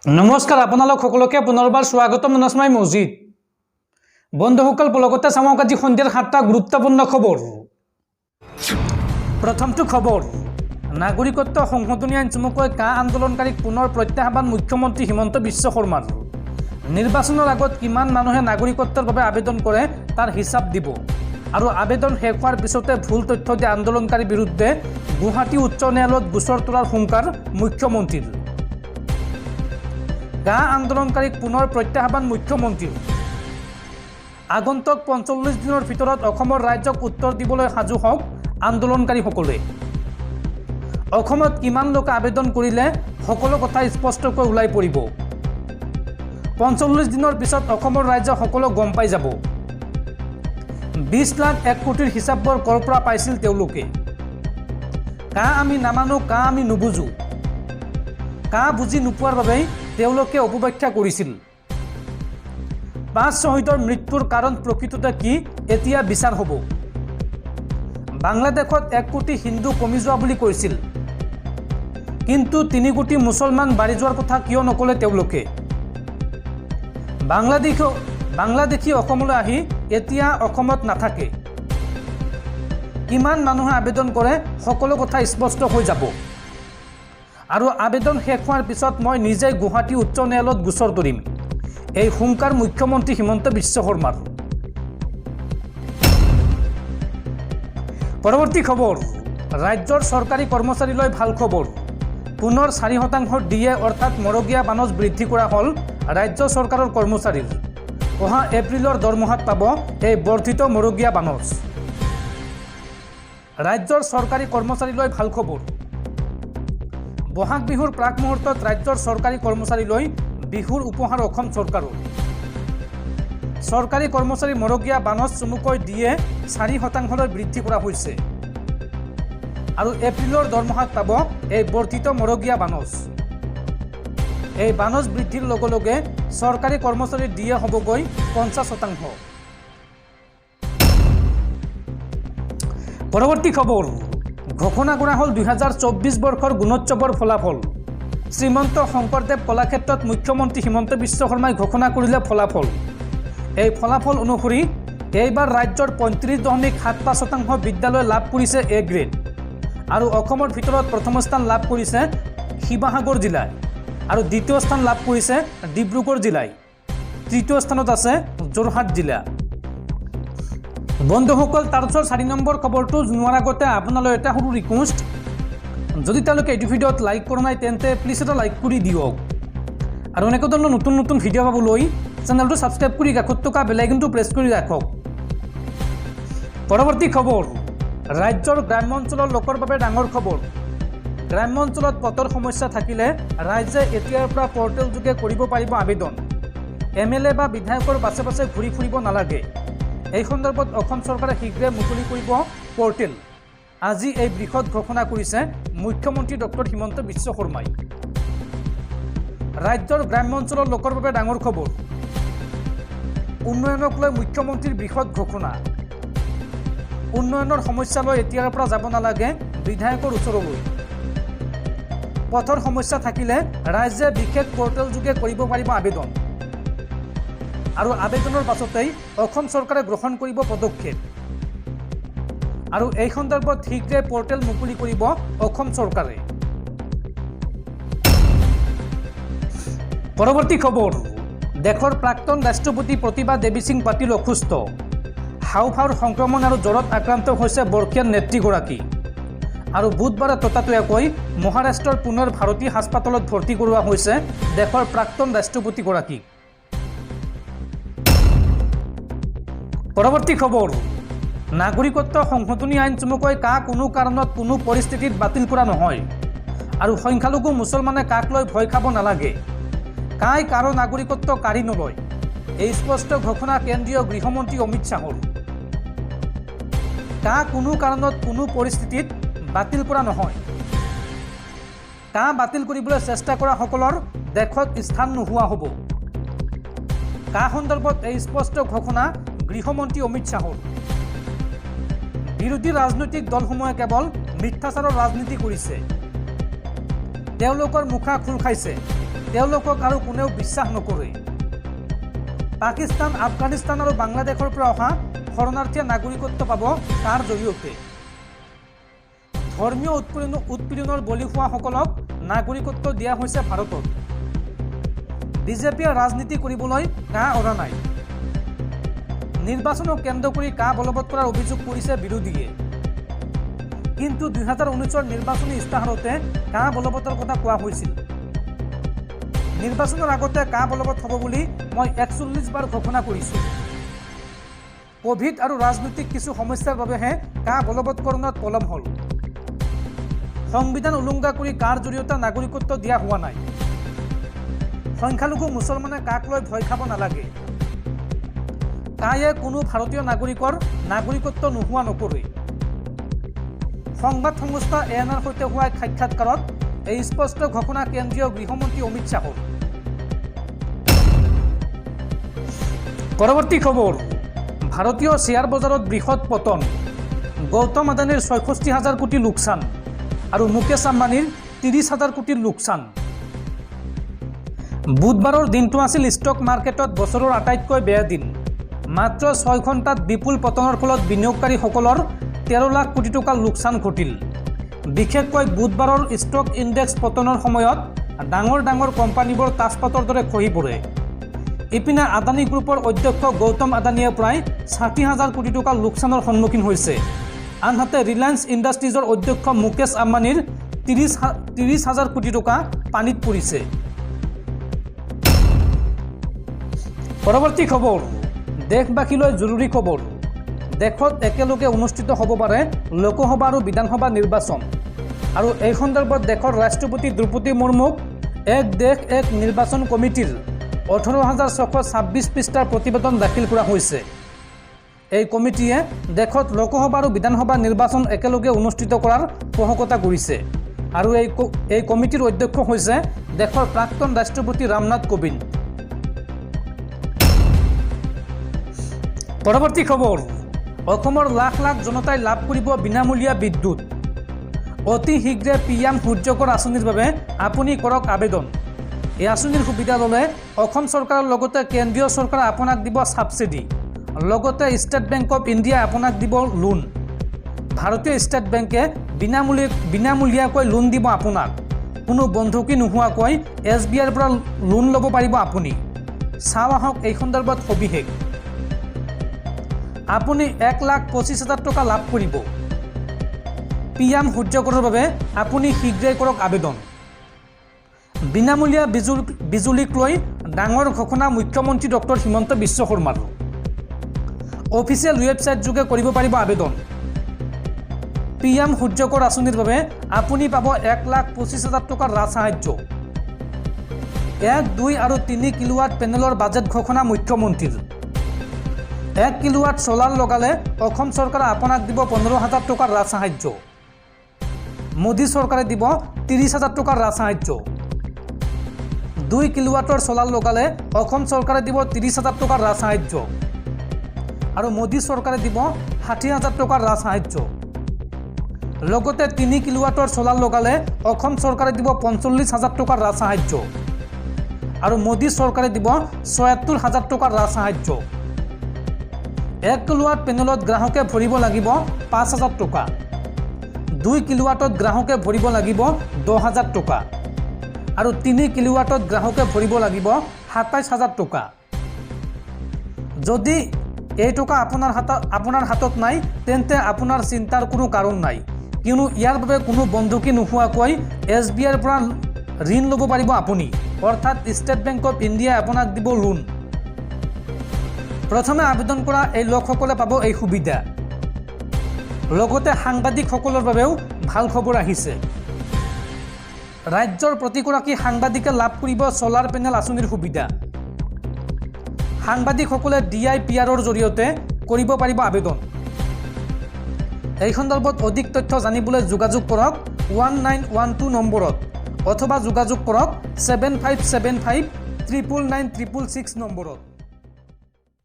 নমস্কাৰ আপোনালোক সকলোকে পুনৰবাৰ স্বাগতম ননসমাই মছজিদ বন্ধুসকল পলকতে চামক আজি সন্ধিয়াৰ 7টা গুৰুত্বপূৰ্ণ খবৰ। প্ৰথমটো খবৰ, নাগৰিকত্ব সংশোধনী আইন চমুকৈ কা আন্দোলনকাৰীক পুনৰ প্ৰত্যাহ্বান মুখ্যমন্ত্ৰী হিমন্ত বিশ্ব শৰ্মাৰ। নিৰ্বাচনৰ আগত কিমান মানুহে নাগৰিকত্বৰ বাবে আবেদন কৰে তাৰ হিচাপ দিব আৰু আবেদন শেষ হোৱাৰ পিছতে ভুল তথ্য দিয়া আন্দোলনকাৰীৰ বিৰুদ্ধে গুৱাহাটী উচ্চ ন্যায়ালয়ত গোচৰ তোলাৰ হুংকাৰ মুখ্যমন্ত্ৰীৰ। কা আন্দোলনকাৰীক পুনৰ প্ৰত্যাহ্বান মুখ্যমন্ত্ৰীৰ। আগন্তুক ৪৫ দিনৰ ভিতৰত অসমৰ ৰাজ্যক উত্তৰ দিবলৈ সাজু হওক আন্দোলনকাৰীসকলে। অসমত কিমান লোকে আবেদন কৰিলে সকলো কথা স্পষ্টকৈ ওলাই পৰিব। ৪৫ দিনৰ পিছত অসমৰ ৰাজ্য সকলো গম পাই যাব। ২০ লাখ ১ কোটিৰ হিচাপবোৰ ক'ৰ পৰা পাইছিল তেওঁলোকে। কা আমি নামানো, কা আমি নুবুজো, কা বুজি নোপোৱাৰ বাবেই তেওঁলোকে অপব্যাখ্যা কৰিছিল। ৫ শ্বহীদৰ মৃত্যুৰ কাৰণ প্ৰকৃততে কি এতিয়া বিচাৰ হ'ব। বাংলাদেশত ১ কোটি হিন্দু কমি যোৱা বুলি কৈছিল, কিন্তু ৩ কোটি মুছলমান বাঢ়ি যোৱাৰ কথা কিয় নক'লে তেওঁলোকে। বাংলাদেশী অসমলৈ আহি এতিয়া অসমত নাথাকে। কিমান মানুহে আবেদন কৰে সকলো কথা স্পষ্ট হৈ যাব আৰু আবেদন শেষ হোৱাৰ পিছত মই নিজেই গুৱাহাটী উচ্চ ন্যায়ালয়ত গোচৰ তৰিম, এই হুংকাৰ মুখ্যমন্ত্ৰী হিমন্ত বিশ্ব শৰ্মাৰ। পৰৱৰ্তী খবৰ, ৰাজ্যৰ চৰকাৰী কৰ্মচাৰীলৈ ভাল খবৰ। পুনৰ ৪% ডিএ অৰ্থাৎ মৰগীয়া বানজ বৃদ্ধি কৰা হ'ল ৰাজ্য চৰকাৰৰ কৰ্মচাৰীৰ। অহা এপ্ৰিলৰ দৰমহাত পাব এই বৰ্ধিত মৰগীয়া বানজ। ৰাজ্যৰ চৰকাৰী কৰ্মচাৰীলৈ ভাল খবৰ। বহাগ বিহুৰ প্ৰাক মুহূৰ্তত ৰাজ্যৰ চৰকাৰী কৰ্মচাৰীলৈ বিহুৰ উপহাৰ অসম চৰকাৰৰ। চৰকাৰী কৰ্মচাৰী মৰগীয়া বানজ চমুকৈ ডিএ ৪%লৈ বৃদ্ধি কৰা হৈছে আৰু এপ্ৰিলৰ দৰমহাত পাব এই বৰ্ধিত মৰগীয়া বানজ। এই বানজ বৃদ্ধিৰ লগে লগে চৰকাৰী কৰ্মচাৰীৰ ডিএ হ'বগৈ ৫০%। পৰৱৰ্তী খবৰ, ঘোষণা কৰা হ'ল ২০২৪ বৰ্ষৰ গুণোৎসৱৰ ফলাফল। শ্ৰীমন্ত শংকৰদেৱ কলাক্ষেত্ৰত মুখ্যমন্ত্ৰী হিমন্ত বিশ্ব শৰ্মাই ঘোষণা কৰিলে ফলাফল। এই ফলাফল অনুসৰি এইবাৰ ৰাজ্যৰ ৩৫.৭% বিদ্যালয়ে লাভ কৰিছে এ গ্ৰেড আৰু অসমৰ ভিতৰত প্ৰথম স্থান লাভ কৰিছে শিৱসাগৰ জিলাই আৰু দ্বিতীয় স্থান লাভ কৰিছে ডিব্ৰুগড় জিলাই। তৃতীয় স্থানত আছে যোৰহাট জিলা। বন্ধুসকল, তাৰপিছত ৪ নম্বৰ খবৰটো জনোৱাৰ আগতে আপোনালৈ এটা সৰু ৰিকুৱেষ্ট, যদি তেওঁলোকে এইটো ভিডিঅ'ত লাইক কৰা নাই তেন্তে প্লিজ এটা লাইক কৰি দিয়ক আৰু এনেকুৱা ধৰণৰ নতুন নতুন ভিডিঅ' পাবলৈ চেনেলটো ছাবস্ক্ৰাইব কৰি কাষত থকা বেল আইকনটো প্ৰেছ কৰি ৰাখক। পৰৱৰ্তী খবৰ, ৰাজ্যৰ গ্ৰাম্য অঞ্চলৰ লোকৰ বাবে ডাঙৰ খবৰ। গ্ৰাম্য অঞ্চলত পথৰ সমস্যা থাকিলে ৰাইজে এতিয়াৰ পৰা পৰ্টেল যোগে কৰিব পাৰিব আবেদন। MLA বা বিধায়কৰ পাছে পাছে ঘূৰি ফুৰিব নালাগে। এই সন্দৰ্ভত অসম চৰকাৰে শীঘ্ৰে মুকলি কৰিব পৰ্টেল। আজি এই বৃহৎ ঘোষণা কৰিছে মুখ্যমন্ত্ৰী ডক্টৰ হিমন্ত বিশ্ব শৰ্মাই। ৰাজ্যৰ গ্ৰাম্য অঞ্চলৰ লোকৰ বাবে ডাঙৰ খবৰ। উন্নয়নক লৈ মুখ্যমন্ত্ৰীৰ বৃহৎ ঘোষণা। উন্নয়নৰ সমস্যালৈ এতিয়াৰ পৰা যাব নালাগে বিধায়কৰ ওচৰলৈ। পথৰ সমস্যা থাকিলে ৰাইজে বিশেষ পৰ্টেল যোগে কৰিব পাৰিব আবেদন আৰু আবেদনৰ পাছতেই অসম চৰকাৰে গ্ৰহণ কৰিব পদক্ষেপ আৰু এই সন্দৰ্ভত শীঘ্ৰে পৰ্টেল মুকলি কৰিব অসম চৰকাৰে। পৰৱৰ্তী খবৰ, দেশৰ প্ৰাক্তন ৰাষ্ট্ৰপতি প্ৰতিভা দেৱী সিং পাটিল অসুস্থ। হাওঁফাওঁৰ সংক্ৰমণ আৰু জ্বৰত আক্ৰান্ত হৈছে বৰ্ষীয়ান নেত্ৰীগৰাকী আৰু বুধবাৰে ততাতৈয়াকৈ মহাৰাষ্ট্ৰৰ পুনৰ ভাৰতী হাস্পাতালত ভৰ্তি কৰোৱা হৈছে দেশৰ প্ৰাক্তন ৰাষ্ট্ৰপতিগৰাকীক। পৰৱৰ্তী খবৰ, নাগৰিকত্ব সংশোধনী আইন চমুকৈ কা কোনো কাৰণত কোনো পৰিস্থিতিত বাতিল কৰা নহয় আৰু সংখ্যালঘু মুছলমানে কাক লৈ ভয় খাব নালাগে। কাই কাৰো নাগৰিকত্ব কাঢ়ি নলয়, এই স্পষ্ট ঘোষণা কেন্দ্ৰীয় গৃহমন্ত্ৰী অমিত শ্বাহৰ। কা কোনো কাৰণত কোনো পৰিস্থিতিত বাতিল কৰা নহয়। কা বাতিল কৰিবলৈ চেষ্টা কৰা সকলৰ দেশত স্থান নোহোৱা হ'ব। কা সন্দৰ্ভত এই স্পষ্ট ঘোষণা গৃহমন্ত্ৰী অমিত শ্বাহৰ। বিৰোধী ৰাজনৈতিক দলসমূহে কেৱল মিথ্যাচাৰৰ ৰাজনীতি কৰিছে। তেওঁলোকৰ মুখা খোল খাইছে। তেওঁলোকক আৰু কোনেও বিশ্বাস নকৰে। পাকিস্তান, আফগানিস্তান আৰু বাংলাদেশৰ পৰা অহা শৰণাৰ্থীয়ে নাগৰিকত্ব পাব তাৰ জৰিয়তে। ধৰ্মীয় উৎপীড়নৰ বলি হোৱাসকলক নাগৰিকত্ব দিয়া হৈছে ভাৰতত। বিজেপিয়ে ৰাজনীতি কৰিবলৈ কাঁ অৰা নাই। নিৰ্বাচনক কেন্দ্ৰ কৰি কাঁ বলবৎ কৰাৰ অভিযোগ কৰিছে বিৰোধীয়ে। কিন্তু 2019 নিৰ্বাচনী ইস্তাহাৰতে কাঁ বলবৎৰ কথা কোৱা হৈছিল। নিৰ্বাচনৰ আগতে কাঁ বলবৎ হ'ব বুলি মই 41 বাৰ ঘোষণা কৰিছোঁ। কোভিড আৰু ৰাজনৈতিক কিছু সমস্যাৰ বাবেহে কাঁ বলবৎকৰণত পলম হ'ল। সংবিধান উলংঘা কৰি কাৰ জৰিয়তে নাগৰিকত্ব দিয়া হোৱা নাই। সংখ্যালঘু মুছলমানে কাক লৈ ভয় খাব নালাগে। কায়ে কোনো ভাৰতীয় নাগৰিকৰ নাগৰিকত্ব নোহোৱা নকৰে। সংবাদ সংস্থা ANR সৈতে হোৱা সাক্ষাৎকাৰত এই স্পষ্ট ঘোষণা কেন্দ্ৰীয় গৃহমন্ত্ৰী অমিত শ্বাহৰ। পৰৱৰ্তী খবৰ, ভাৰতীয় শ্বেয়াৰ বজাৰত বৃহৎ পতন। গৌতম আদানীৰ 66,000 কোটি লোকচান আৰু মুকেশ আম্বানীৰ 30,000 কোটিৰ লোকচান। বুধবাৰৰ দিনটো আছিল ষ্টক মাৰ্কেটত বছৰৰ আটাইতকৈ বেয়া দিন। মাত্ৰ 6 ঘণ্টাত বিপুল পতনৰ ফলত বিনিয়োগকাৰীসকলৰ 13 লাখ কোটি টকাৰ লোকচান ঘটিল। বিশেষকৈ বুধবাৰৰ ষ্টক ইণ্ডেক্স পতনৰ সময়ত ডাঙৰ ডাঙৰ কোম্পানীবোৰ তাজপাতৰ দৰে খহি পৰে। ইপিনে আদানী গ্ৰুপৰ অধ্যক্ষ গৌতম আদানীয়ে প্ৰায় 60,000 কোটি টকাৰ লোকচানৰ সন্মুখীন হৈছে। আনহাতে ৰিলায়েন্স ইণ্ডাষ্ট্ৰিজৰ অধ্যক্ষ মুকেশ আম্বানীৰ 30,000 কোটি টকা পানীত পৰিছে। পৰৱৰ্তী খবৰ, দেশবাসীলৈ জৰুৰী খবৰ। দেশত একেলগে অনুষ্ঠিত হ'ব পাৰে লোকসভা আৰু বিধানসভা নিৰ্বাচন। আৰু এই সন্দৰ্ভত দেশৰ ৰাষ্ট্ৰপতি দ্ৰৌপদী মুৰ্মুক এক দেশ এক নিৰ্বাচন কমিটিৰ 18,626 পৃষ্ঠাৰ প্ৰতিবেদন দাখিল কৰা হৈছে। এই কমিটিয়ে দেশত লোকসভা আৰু বিধানসভা নিৰ্বাচন একেলগে অনুষ্ঠিত কৰাৰ পোষকতা কৰিছে। আৰু এই কমিটিৰ অধ্যক্ষ হৈছে দেশৰ প্ৰাক্তন ৰাষ্ট্ৰপতি ৰামনাথ কোবিন্দ। পৰৱৰ্তী খবৰ, অসমৰ লাখ লাখ জনতাই লাভ কৰিব বিনামূলীয়া বিদ্যুৎ। অতি শীঘ্ৰে PM সূৰ্যকৰ আঁচনিৰ বাবে আপুনি কৰক আবেদন। এই আঁচনিৰ সুবিধা ল'লে অসম চৰকাৰৰ লগতে কেন্দ্ৰীয় চৰকাৰে আপোনাক দিব ছাবচিডি। লগতে ষ্টেট বেংক অৱ ইণ্ডিয়াই আপোনাক দিব লোন। ভাৰতীয় ষ্টেট বেংকে বিনামূলীয়াকৈ লোন দিব আপোনাক। কোনো বন্ধকী নোহোৱাকৈ SBIৰ পৰা লোন ল'ব পাৰিব আপুনি। চাওঁ আহক এই সন্দৰ্ভত সবিশেষ। আপুনি 1,25,000 টকা লাভ কৰিব। PM সূৰ্যকৰৰ বাবে আপুনি শীঘ্ৰেই কৰক আবেদন। বিনামূলীয়া বিজুলীক লৈ ডাঙৰ ঘোষণা মুখ্যমন্ত্ৰী ডক্টৰ হিমন্ত বিশ্ব শৰ্মাৰ। অফিচিয়েল ৱেবছাইট যোগে কৰিব পাৰিব আবেদন। PM সূৰ্যকৰ আঁচনিৰ বাবে আপুনি পাব 1,25,000 টকাৰ ৰাজসাহায্য। 1, 2 আৰু 3 কিলোৱাট পেনেলৰ বাজেট ঘোষণা মুখ্যমন্ত্ৰীৰ। 1 কিলোৱাট ছলাৰ লগালে অসম চৰকাৰে আপোনাক দিব 15,000 টকাৰ ৰাজসাহায্য। মোদী চৰকাৰে দিব 30,000 টকাৰ ৰাজসাহায্য। 2 কিলোৱাটৰ ছলাৰ লগালে অসম চৰকাৰে দিব 30,000 টকাৰ ৰাজসাহায্য। আৰু মোদী চৰকাৰে দিব 60,000 টকাৰ ৰাজসাহায্য। লগতে 3 কিলোৱাটৰ ছলাৰ লগালে অসম চৰকাৰে দিব 45,000 টকাৰ ৰাজসাহায্য। আৰু মোদী চৰকাৰে দিব 76,000 টকাৰ ৰাজসাহায্য। 1 কিলোৱাট পেনেলত গ্ৰাহকে ভৰিব লাগিব 5,000 টকা। 2 কিলোৱাটত গ্ৰাহকে ভৰিব লাগিব 10,000 টকা। আৰু 3 কিলোৱাটত গ্ৰাহকে ভৰিব লাগিব 27,000 টকা। যদি এই টকা আপোনাৰ হাতত নাই তেন্তে আপোনাৰ চিন্তাৰ কোনো কাৰণ নাই, কিয়নো ইয়াৰ বাবে কোনো বন্ধকী নোহোৱাকৈ SBIৰ পৰা ঋণ ল'ব পাৰিব আপুনি। অৰ্থাৎ ষ্টেট বেংক অৱ ইণ্ডিয়াই আপোনাক দিব লোন। প্ৰথমে আবেদন কৰা এই লোকসকলে পাব এই সুবিধা। লগতে সাংবাদিকসকলৰ বাবেও ভাল খবৰ আহিছে। ৰাজ্যৰ প্ৰতিগৰাকী সাংবাদিকে লাভ কৰিব ছলাৰ পেনেল আঁচনিৰ সুবিধা। সাংবাদিকসকলে DIPRৰ জৰিয়তে কৰিব পাৰিব আবেদন। এই সন্দৰ্ভত অধিক তথ্য জানিবলৈ যোগাযোগ কৰক 1912 নম্বৰত অথবা যোগাযোগ কৰক 7575 999 666 নম্বৰত।